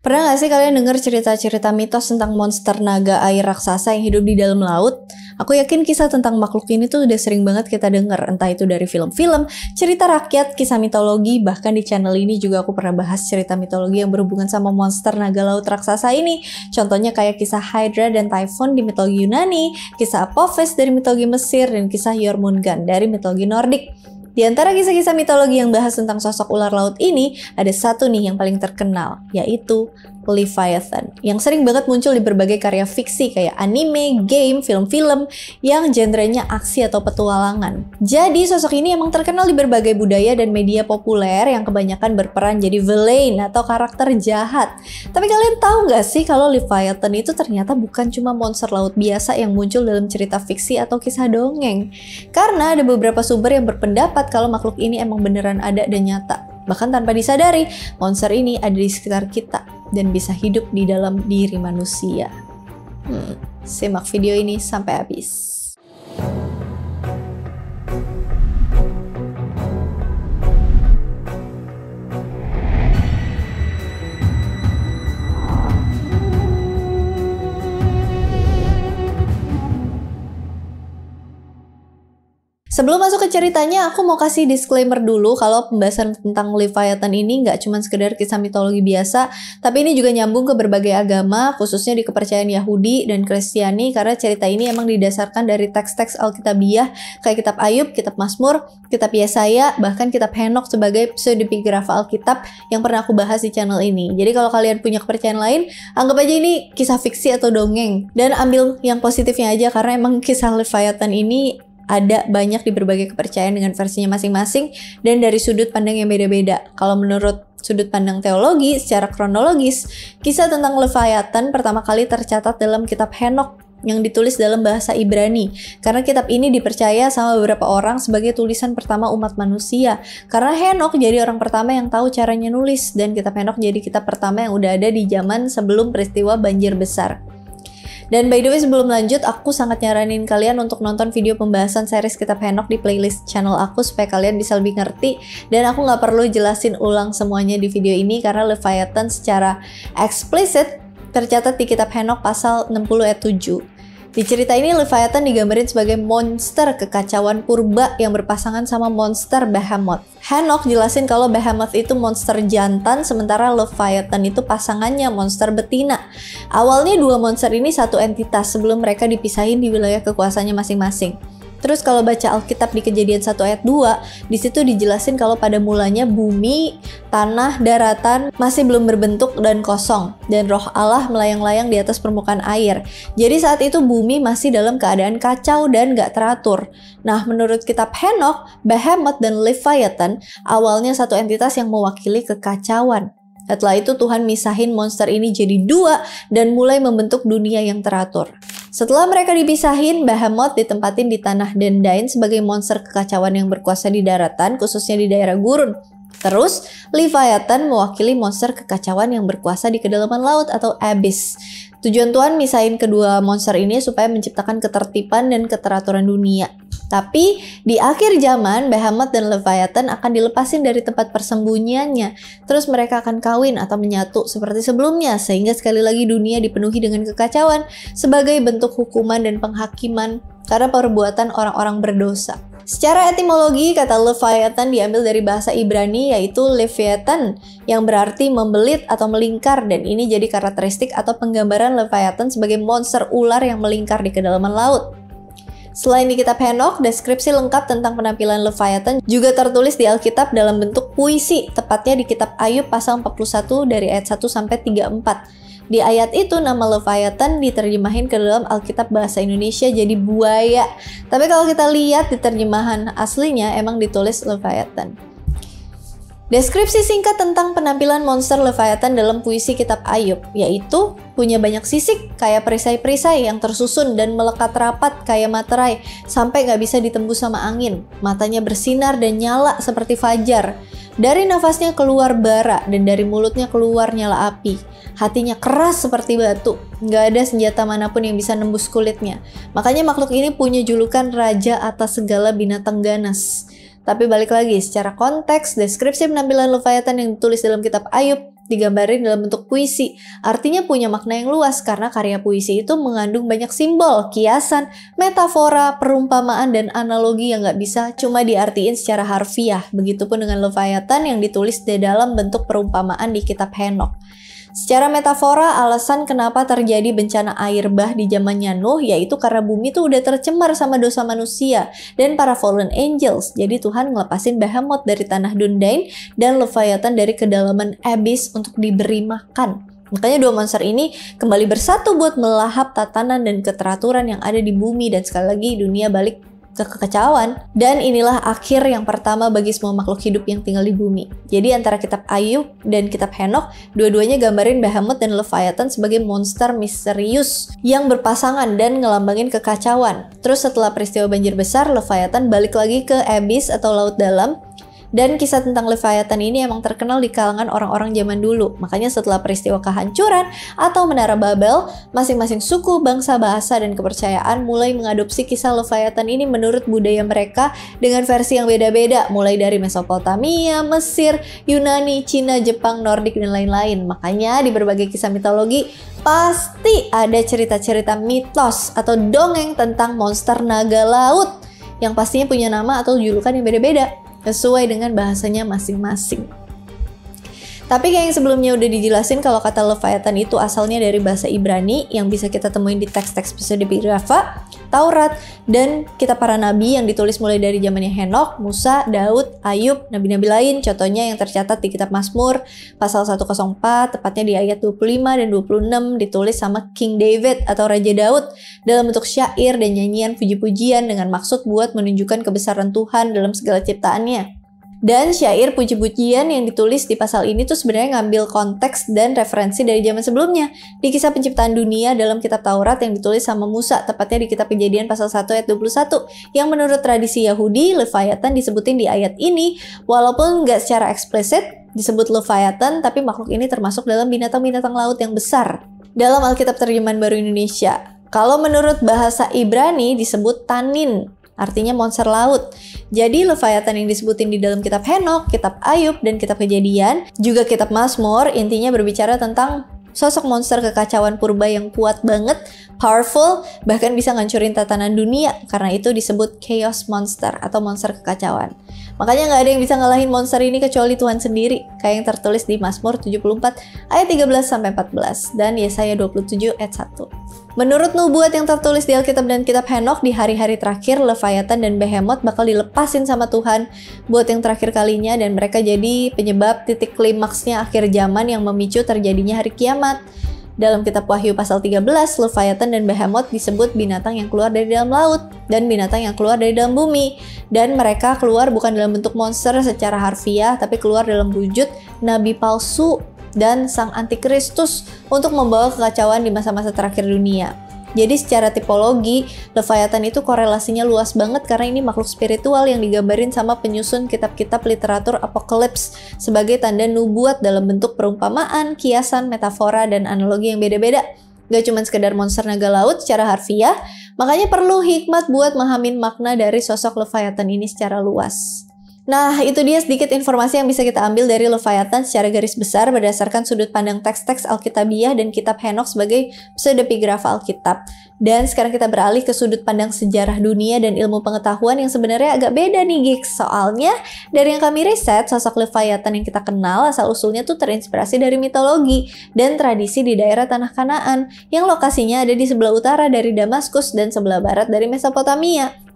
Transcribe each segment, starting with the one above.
Pernah gak sih kalian dengar cerita-cerita mitos tentang monster naga air raksasa yang hidup di dalam laut? Aku yakin kisah tentang makhluk ini tuh udah sering banget kita dengar, entah itu dari film-film, cerita rakyat, kisah mitologi, bahkan di channel ini juga aku pernah bahas cerita mitologi yang berhubungan sama monster naga laut raksasa ini. Contohnya kayak kisah Hydra dan Typhon di mitologi Yunani, kisah Apophis dari mitologi Mesir, dan kisah Jormungand dari mitologi Nordik. Di antara kisah-kisah mitologi yang bahas tentang sosok ular laut ini, ada satu nih yang paling terkenal, yaitu Leviathan, yang sering banget muncul di berbagai karya fiksi kayak anime, game, film-film yang genrenya aksi atau petualangan. Jadi sosok ini emang terkenal di berbagai budaya dan media populer yang kebanyakan berperan jadi villain atau karakter jahat. Tapi kalian tahu nggak sih kalau Leviathan itu ternyata bukan cuma monster laut biasa yang muncul dalam cerita fiksi atau kisah dongeng? Karena ada beberapa sumber yang berpendapat kalau makhluk ini emang beneran ada dan nyata. Bahkan tanpa disadari, monster ini ada di sekitar kita dan bisa hidup di dalam diri manusia. Simak video ini sampai habis. Sebelum masuk ke ceritanya, aku mau kasih disclaimer dulu kalau pembahasan tentang Leviathan ini nggak cuma sekedar kisah mitologi biasa, tapi ini juga nyambung ke berbagai agama, khususnya di kepercayaan Yahudi dan Kristiani, karena cerita ini emang didasarkan dari teks-teks Alkitabiah kayak kitab Ayub, kitab Mazmur, kitab Yesaya, bahkan kitab Henokh sebagai pseudepigrafa Alkitab yang pernah aku bahas di channel ini. Jadi kalau kalian punya kepercayaan lain, anggap aja ini kisah fiksi atau dongeng, dan ambil yang positifnya aja karena emang kisah Leviathan ini ada banyak di berbagai kepercayaan dengan versinya masing-masing dan dari sudut pandang yang beda-beda. Kalau menurut sudut pandang teologi, secara kronologis, kisah tentang Leviathan pertama kali tercatat dalam kitab Henokh yang ditulis dalam bahasa Ibrani. Karena kitab ini dipercaya sama beberapa orang sebagai tulisan pertama umat manusia. Karena Henokh jadi orang pertama yang tahu caranya nulis, dan kitab Henokh jadi kitab pertama yang udah ada di zaman sebelum peristiwa banjir besar. Dan by the way, sebelum lanjut, aku sangat nyaranin kalian untuk nonton video pembahasan series kitab Henokh di playlist channel aku supaya kalian bisa lebih ngerti, dan aku nggak perlu jelasin ulang semuanya di video ini karena Leviathan secara eksplisit tercatat di kitab Henokh pasal 60 ayat 7. Di cerita ini Leviathan digambarin sebagai monster kekacauan purba yang berpasangan sama monster Behemoth. Henokh jelasin kalau Behemoth itu monster jantan, sementara Leviathan itu pasangannya monster betina. Awalnya dua monster ini satu entitas sebelum mereka dipisahin di wilayah kekuasaannya masing-masing. Terus kalau baca Alkitab di Kejadian 1 ayat 2, di situ dijelasin kalau pada mulanya bumi, tanah, daratan masih belum berbentuk dan kosong, dan roh Allah melayang-layang di atas permukaan air. Jadi saat itu bumi masih dalam keadaan kacau dan gak teratur. Nah, menurut kitab Henokh, Behemoth dan Leviathan awalnya satu entitas yang mewakili kekacauan. Setelah itu Tuhan misahin monster ini jadi dua dan mulai membentuk dunia yang teratur. Setelah mereka dipisahin, Behemoth ditempatin di tanah Dendain sebagai monster kekacauan yang berkuasa di daratan, khususnya di daerah gurun. Terus, Leviathan mewakili monster kekacauan yang berkuasa di kedalaman laut atau abyss. Tujuan Tuhan misahin kedua monster ini supaya menciptakan ketertiban dan keteraturan dunia. Tapi di akhir zaman, Behemoth dan Leviathan akan dilepasin dari tempat persembunyiannya. Terus mereka akan kawin atau menyatu seperti sebelumnya, sehingga sekali lagi dunia dipenuhi dengan kekacauan sebagai bentuk hukuman dan penghakiman karena perbuatan orang-orang berdosa. Secara etimologi, kata Leviathan diambil dari bahasa Ibrani yaitu Leviathan, yang berarti membelit atau melingkar, dan ini jadi karakteristik atau penggambaran Leviathan sebagai monster ular yang melingkar di kedalaman laut. Selain di kitab Henokh, deskripsi lengkap tentang penampilan Leviathan juga tertulis di Alkitab dalam bentuk puisi, tepatnya di kitab Ayub pasal 41 dari ayat 1 sampai 34. Di ayat itu nama Leviathan diterjemahin ke dalam Alkitab bahasa Indonesia jadi buaya. Tapi kalau kita lihat di terjemahan aslinya emang ditulis Leviathan. Deskripsi singkat tentang penampilan monster Leviathan dalam puisi kitab Ayub, yaitu punya banyak sisik kayak perisai-perisai yang tersusun dan melekat rapat kayak materai sampai nggak bisa ditembus sama angin. Matanya bersinar dan nyala seperti fajar. Dari nafasnya keluar bara dan dari mulutnya keluar nyala api. Hatinya keras seperti batu. Nggak ada senjata manapun yang bisa nembus kulitnya. Makanya makhluk ini punya julukan raja atas segala binatang ganas. Tapi balik lagi, secara konteks, deskripsi penampilan Leviathan yang ditulis dalam kitab Ayub digambarin dalam bentuk puisi. Artinya punya makna yang luas karena karya puisi itu mengandung banyak simbol, kiasan, metafora, perumpamaan, dan analogi yang gak bisa cuma diartiin secara harfiah. Begitupun dengan Leviathan yang ditulis di dalam bentuk perumpamaan di kitab Henokh. Secara metafora, alasan kenapa terjadi bencana air bah di zamannya Nuh yaitu karena bumi tuh udah tercemar sama dosa manusia dan para fallen angels. Jadi Tuhan ngelepasin Behemoth dari tanah Dundain dan Leviathan dari kedalaman Abyss untuk diberi makan. Makanya dua monster ini kembali bersatu buat melahap tatanan dan keteraturan yang ada di bumi, dan sekali lagi dunia balik ke kekacauan. Dan inilah akhir yang pertama bagi semua makhluk hidup yang tinggal di bumi. Jadi antara kitab Ayub dan kitab Henokh, dua-duanya gambarin Behemoth dan Leviathan sebagai monster misterius yang berpasangan dan ngelambangin kekacauan. Terus setelah peristiwa banjir besar, Leviathan balik lagi ke Abyss atau laut dalam. Dan kisah tentang Leviathan ini emang terkenal di kalangan orang-orang zaman dulu. Makanya setelah peristiwa kehancuran atau Menara Babel, masing-masing suku, bangsa, bahasa, dan kepercayaan mulai mengadopsi kisah Leviathan ini menurut budaya mereka dengan versi yang beda-beda, mulai dari Mesopotamia, Mesir, Yunani, Cina, Jepang, Nordik, dan lain-lain. Makanya di berbagai kisah mitologi pasti ada cerita-cerita mitos atau dongeng tentang monster naga laut yang pastinya punya nama atau julukan yang beda-beda sesuai dengan bahasanya masing-masing. Tapi kayak yang sebelumnya udah dijelasin kalau kata Leviathan itu asalnya dari bahasa Ibrani yang bisa kita temuin di teks-teks pseudepigrafa, Taurat, dan kitab para nabi yang ditulis mulai dari zamannya Henokh, Musa, Daud, Ayub, nabi-nabi lain. Contohnya yang tercatat di kitab Mazmur pasal 104, tepatnya di ayat 25 dan 26, ditulis sama King David atau Raja Daud dalam bentuk syair dan nyanyian puji-pujian dengan maksud buat menunjukkan kebesaran Tuhan dalam segala ciptaannya. Dan syair puji-pujian yang ditulis di pasal ini tuh sebenarnya ngambil konteks dan referensi dari zaman sebelumnya di kisah penciptaan dunia dalam kitab Taurat yang ditulis sama Musa, tepatnya di kitab Kejadian pasal 1 ayat 21, yang menurut tradisi Yahudi, Leviathan disebutin di ayat ini walaupun nggak secara eksplisit disebut Leviathan, tapi makhluk ini termasuk dalam binatang-binatang laut yang besar dalam Alkitab Terjemahan Baru Indonesia. Kalau menurut bahasa Ibrani disebut Tanin, artinya monster laut. Jadi Leviathan yang disebutin di dalam kitab Henokh, kitab Ayub, dan kitab Kejadian, juga kitab Mazmur, intinya berbicara tentang sosok monster kekacauan purba yang kuat banget, powerful, bahkan bisa ngancurin tatanan dunia. Karena itu disebut chaos monster atau monster kekacauan. Makanya nggak ada yang bisa ngalahin monster ini kecuali Tuhan sendiri, kayak yang tertulis di Mazmur 74 ayat 13-14 dan Yesaya 27 ayat 1. Menurut nubuat yang tertulis di Alkitab dan kitab Henokh, di hari-hari terakhir Leviathan dan Behemoth bakal dilepasin sama Tuhan buat yang terakhir kalinya, dan mereka jadi penyebab titik klimaksnya akhir zaman yang memicu terjadinya hari kiamat. Dalam kitab Wahyu pasal 13, Leviathan dan Behemoth disebut binatang yang keluar dari dalam laut dan binatang yang keluar dari dalam bumi. Dan mereka keluar bukan dalam bentuk monster secara harfiah, tapi keluar dalam wujud nabi palsu dan sang antikristus untuk membawa kekacauan di masa-masa terakhir dunia. Jadi secara tipologi, Leviathan itu korelasinya luas banget karena ini makhluk spiritual yang digambarin sama penyusun kitab-kitab literatur apokalips sebagai tanda nubuat dalam bentuk perumpamaan, kiasan, metafora, dan analogi yang beda-beda. Gak cuma sekedar monster naga laut secara harfiah, makanya perlu hikmat buat memahami makna dari sosok Leviathan ini secara luas. Nah, itu dia sedikit informasi yang bisa kita ambil dari Leviathan secara garis besar berdasarkan sudut pandang teks-teks Alkitabiah dan kitab Henokh sebagai pseudepigrafa Alkitab. Dan sekarang kita beralih ke sudut pandang sejarah dunia dan ilmu pengetahuan yang sebenarnya agak beda nih, gigs. Soalnya, dari yang kami riset, sosok Leviathan yang kita kenal asal-usulnya tuh terinspirasi dari mitologi dan tradisi di daerah Tanah Kanaan yang lokasinya ada di sebelah utara dari Damaskus dan sebelah barat dari Mesopotamia.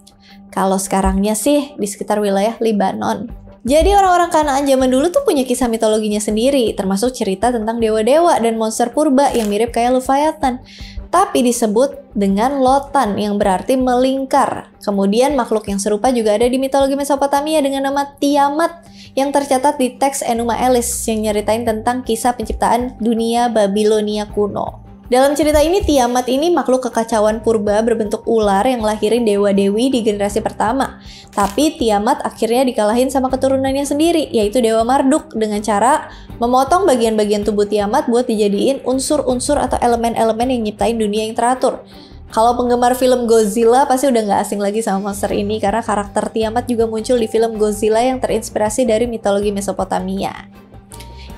Kalau sekarangnya sih di sekitar wilayah Libanon. Jadi orang-orang Kanaan zaman dulu tuh punya kisah mitologinya sendiri, termasuk cerita tentang dewa-dewa dan monster purba yang mirip kayak Leviathan. Tapi disebut dengan Lotan yang berarti melingkar. Kemudian makhluk yang serupa juga ada di mitologi Mesopotamia dengan nama Tiamat yang tercatat di teks Enuma Elis yang nyeritain tentang kisah penciptaan dunia Babilonia kuno. Dalam cerita ini, Tiamat ini makhluk kekacauan purba berbentuk ular yang lahirin dewa-dewi di generasi pertama. Tapi Tiamat akhirnya dikalahin sama keturunannya sendiri, yaitu Dewa Marduk, dengan cara memotong bagian-bagian tubuh Tiamat buat dijadiin unsur-unsur atau elemen-elemen yang nyiptain dunia yang teratur. Kalau penggemar film Godzilla pasti udah gak asing lagi sama monster ini karena karakter Tiamat juga muncul di film Godzilla yang terinspirasi dari mitologi Mesopotamia.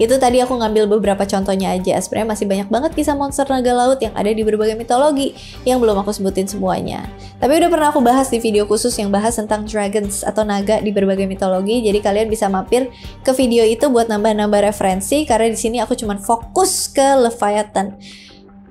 Itu tadi aku ngambil beberapa contohnya aja. Sebenarnya masih banyak banget kisah monster naga laut yang ada di berbagai mitologi yang belum aku sebutin semuanya. Tapi udah pernah aku bahas di video khusus yang bahas tentang dragons atau naga di berbagai mitologi. Jadi kalian bisa mampir ke video itu buat nambah-nambah referensi, karena di sini aku cuma fokus ke Leviathan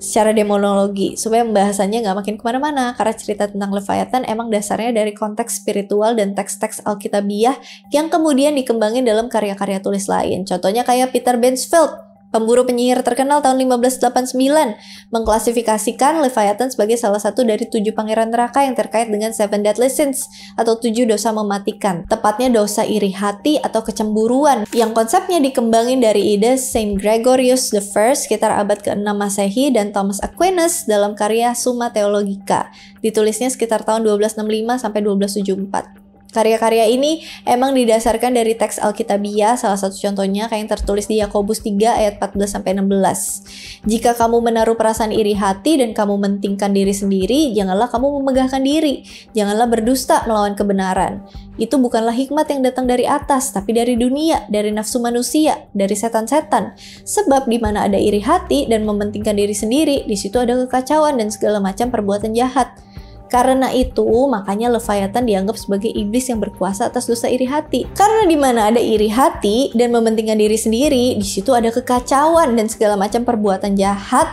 secara demonologi, supaya pembahasannya nggak makin kemana-mana, karena cerita tentang Leviathan emang dasarnya dari konteks spiritual dan teks-teks Alkitabiah yang kemudian dikembangin dalam karya-karya tulis lain. Contohnya kayak Peter Bensfeld, pemburu penyihir terkenal tahun 1589, mengklasifikasikan Leviathan sebagai salah satu dari 7 pangeran neraka yang terkait dengan 7 deadly sins atau 7 dosa mematikan. Tepatnya dosa iri hati atau kecemburuan, yang konsepnya dikembangin dari ide Saint Gregorius I sekitar abad ke-6 Masehi dan Thomas Aquinas dalam karya Summa Theologica. Ditulisnya sekitar tahun 1265 sampai 1274. Karya-karya ini emang didasarkan dari teks Alkitabiah, salah satu contohnya kayak yang tertulis di Yakobus 3 ayat 14-16. Jika kamu menaruh perasaan iri hati dan kamu mentingkan diri sendiri, janganlah kamu memegahkan diri. Janganlah berdusta melawan kebenaran. Itu bukanlah hikmat yang datang dari atas, tapi dari dunia, dari nafsu manusia, dari setan-setan. Sebab di mana ada iri hati dan mementingkan diri sendiri, di situ ada kekacauan dan segala macam perbuatan jahat. Karena itu, makanya Leviathan dianggap sebagai iblis yang berkuasa atas dosa iri hati. Karena di mana ada iri hati dan mementingkan diri sendiri, di situ ada kekacauan dan segala macam perbuatan jahat.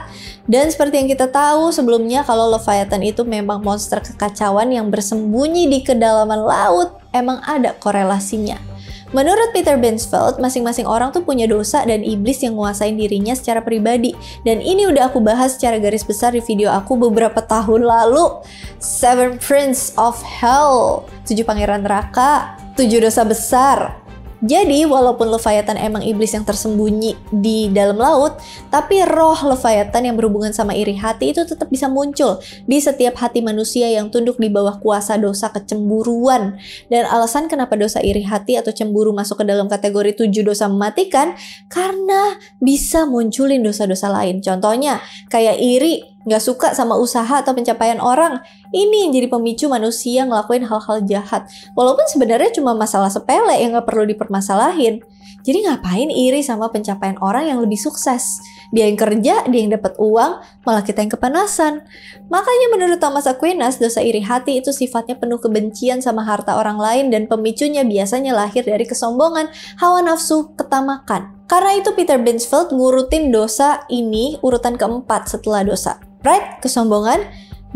Dan seperti yang kita tahu sebelumnya, kalau Leviathan itu memang monster kekacauan yang bersembunyi di kedalaman laut, emang ada korelasinya. Menurut Peter Bensfeld, masing-masing orang tuh punya dosa dan iblis yang nguasain dirinya secara pribadi. Dan ini udah aku bahas secara garis besar di video aku beberapa tahun lalu. 7 Prince of Hell, 7 pangeran neraka, 7 dosa besar. Jadi walaupun Leviathan emang iblis yang tersembunyi di dalam laut, tapi roh Leviathan yang berhubungan sama iri hati itu tetap bisa muncul di setiap hati manusia yang tunduk di bawah kuasa dosa kecemburuan. Dan alasan kenapa dosa iri hati atau cemburu masuk ke dalam kategori 7 dosa mematikan, karena bisa munculin dosa-dosa lain. Contohnya kayak iri, nggak suka sama usaha atau pencapaian orang. Ini yang jadi pemicu manusia ngelakuin hal-hal jahat. Walaupun sebenarnya cuma masalah sepele yang nggak perlu dipermasalahin. Jadi ngapain iri sama pencapaian orang yang lebih sukses? Dia yang kerja, dia yang dapat uang, malah kita yang kepanasan. Makanya menurut Thomas Aquinas, dosa iri hati itu sifatnya penuh kebencian sama harta orang lain dan pemicunya biasanya lahir dari kesombongan, hawa nafsu, ketamakan. Karena itu Peter Bensfeld ngurutin dosa ini urutan keempat setelah dosa. Pride, kesombongan,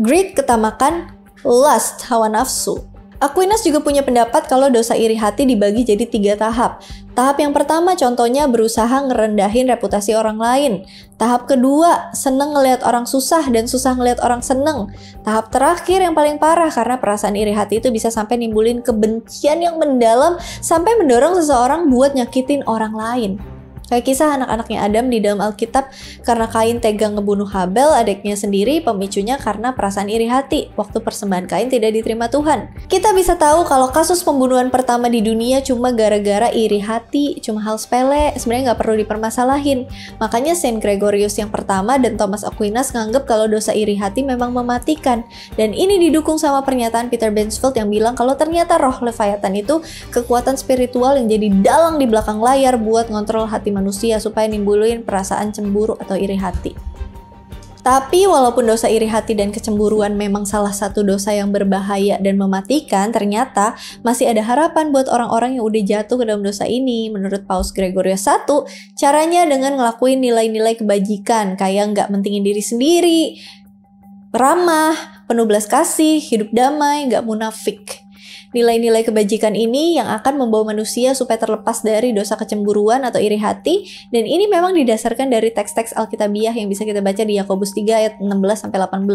greed, ketamakan, lust, hawa nafsu. Aquinas juga punya pendapat kalau dosa iri hati dibagi jadi 3 tahap. Tahap yang pertama contohnya berusaha ngerendahin reputasi orang lain. Tahap kedua, seneng ngelihat orang susah dan susah ngelihat orang seneng. Tahap terakhir yang paling parah karena perasaan iri hati itu bisa sampai nimbulin kebencian yang mendalam sampai mendorong seseorang buat nyakitin orang lain. Kayak kisah anak-anaknya Adam di dalam Alkitab, karena Kain tega ngebunuh Habel, adiknya sendiri, pemicunya karena perasaan iri hati waktu persembahan Kain tidak diterima Tuhan. Kita bisa tahu kalau kasus pembunuhan pertama di dunia cuma gara-gara iri hati, cuma hal sepele, sebenarnya nggak perlu dipermasalahin. Makanya Saint Gregorius yang pertama dan Thomas Aquinas nganggep kalau dosa iri hati memang mematikan. Dan ini didukung sama pernyataan Peter Bensfeld yang bilang kalau ternyata roh Leviathan itu kekuatan spiritual yang jadi dalang di belakang layar buat ngontrol hati manusia supaya nimbulin perasaan cemburu atau iri hati. Tapi walaupun dosa iri hati dan kecemburuan memang salah satu dosa yang berbahaya dan mematikan, ternyata masih ada harapan buat orang-orang yang udah jatuh ke dalam dosa ini. Menurut Paus Gregorius I, caranya dengan ngelakuin nilai-nilai kebajikan, kayak nggak mentingin diri sendiri, ramah, penuh belas kasih, hidup damai, nggak munafik. Nilai-nilai kebajikan ini yang akan membawa manusia supaya terlepas dari dosa kecemburuan atau iri hati, dan ini memang didasarkan dari teks-teks Alkitabiah yang bisa kita baca di Yakobus 3 ayat 16-18.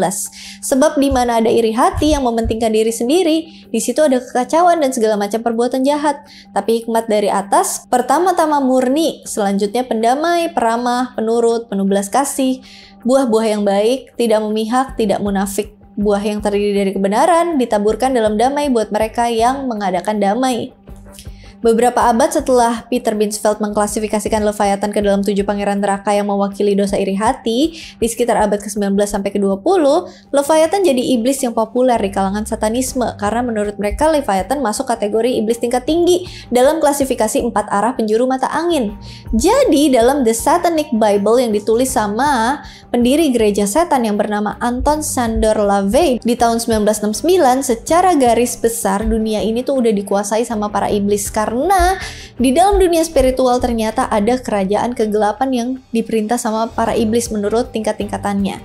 Sebab di mana ada iri hati yang mementingkan diri sendiri, di situ ada kekacauan dan segala macam perbuatan jahat. Tapi hikmat dari atas, pertama-tama murni, selanjutnya pendamai, peramah, penurut, penuh belas kasih, buah-buah yang baik, tidak memihak, tidak munafik. Buah yang terdiri dari kebenaran ditaburkan dalam damai buat mereka yang mengadakan damai. Beberapa abad setelah Peter Binsfeld mengklasifikasikan Leviathan ke dalam 7 pangeran neraka yang mewakili dosa iri hati, di sekitar abad ke-19 sampai ke-20, Leviathan jadi iblis yang populer di kalangan satanisme karena menurut mereka Leviathan masuk kategori iblis tingkat tinggi dalam klasifikasi 4 arah penjuru mata angin. Jadi dalam The Satanic Bible yang ditulis sama pendiri gereja setan yang bernama Anton Szandor LaVey di tahun 1969, secara garis besar dunia ini tuh udah dikuasai sama para iblis karena di dalam dunia spiritual ternyata ada kerajaan kegelapan yang diperintah sama para iblis menurut tingkat-tingkatannya.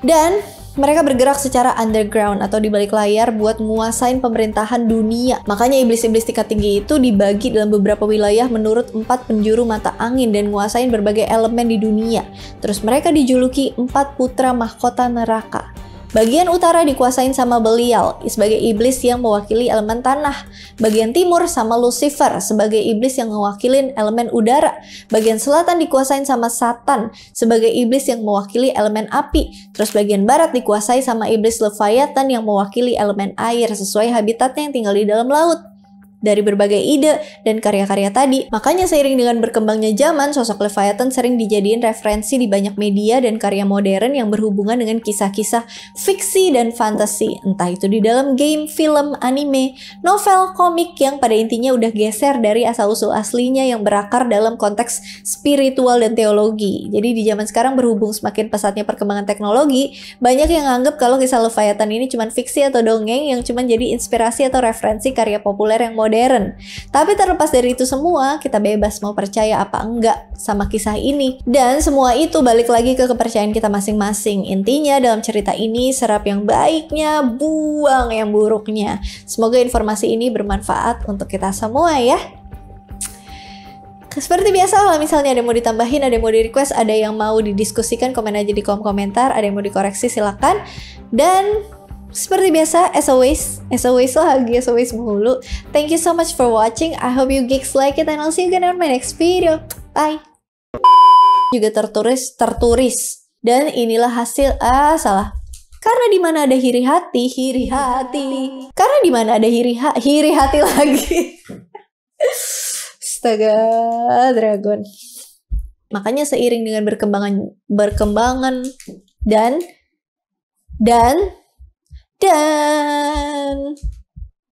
Dan mereka bergerak secara underground atau di balik layar buat nguasain pemerintahan dunia. Makanya iblis-iblis tingkat tinggi itu dibagi dalam beberapa wilayah menurut 4 penjuru mata angin dan nguasain berbagai elemen di dunia. Terus mereka dijuluki 4 putra mahkota neraka. Bagian utara dikuasain sama Belial sebagai iblis yang mewakili elemen tanah. Bagian timur sama Lucifer sebagai iblis yang mewakili elemen udara. Bagian selatan dikuasain sama Satan sebagai iblis yang mewakili elemen api. Terus bagian barat dikuasai sama iblis Leviathan yang mewakili elemen air sesuai habitatnya yang tinggal di dalam laut. Dari berbagai ide dan karya-karya tadi, makanya seiring dengan berkembangnya zaman, sosok Leviathan sering dijadiin referensi di banyak media dan karya modern yang berhubungan dengan kisah-kisah fiksi dan fantasi, entah itu di dalam game, film, anime, novel, komik yang pada intinya udah geser dari asal-usul aslinya yang berakar dalam konteks spiritual dan teologi. Jadi di zaman sekarang berhubung semakin pesatnya perkembangan teknologi, banyak yang nganggep kalau kisah Leviathan ini cuma fiksi atau dongeng yang cuma jadi inspirasi atau referensi karya populer yang modern. Tapi terlepas dari itu semua, kita bebas mau percaya apa enggak sama kisah ini. Dan semua itu balik lagi ke kepercayaan kita masing-masing. Intinya dalam cerita ini, serap yang baiknya, buang yang buruknya. Semoga informasi ini bermanfaat untuk kita semua ya. Seperti biasa, kalau misalnya ada yang mau ditambahin, ada yang mau di-request, ada yang mau didiskusikan, komen aja di kolom komentar. Ada yang mau dikoreksi, silakan. Dan seperti biasa, as always lagi, as always mulu. Thank you so much for watching. I hope you geeks like it and I'll see you again on my next video. Bye. Juga tertulis. Dan inilah hasil, salah. Karena di mana ada iri hati. Karena di mana ada iri hati lagi. Astaga, dragon. Makanya seiring dengan berkembangan dan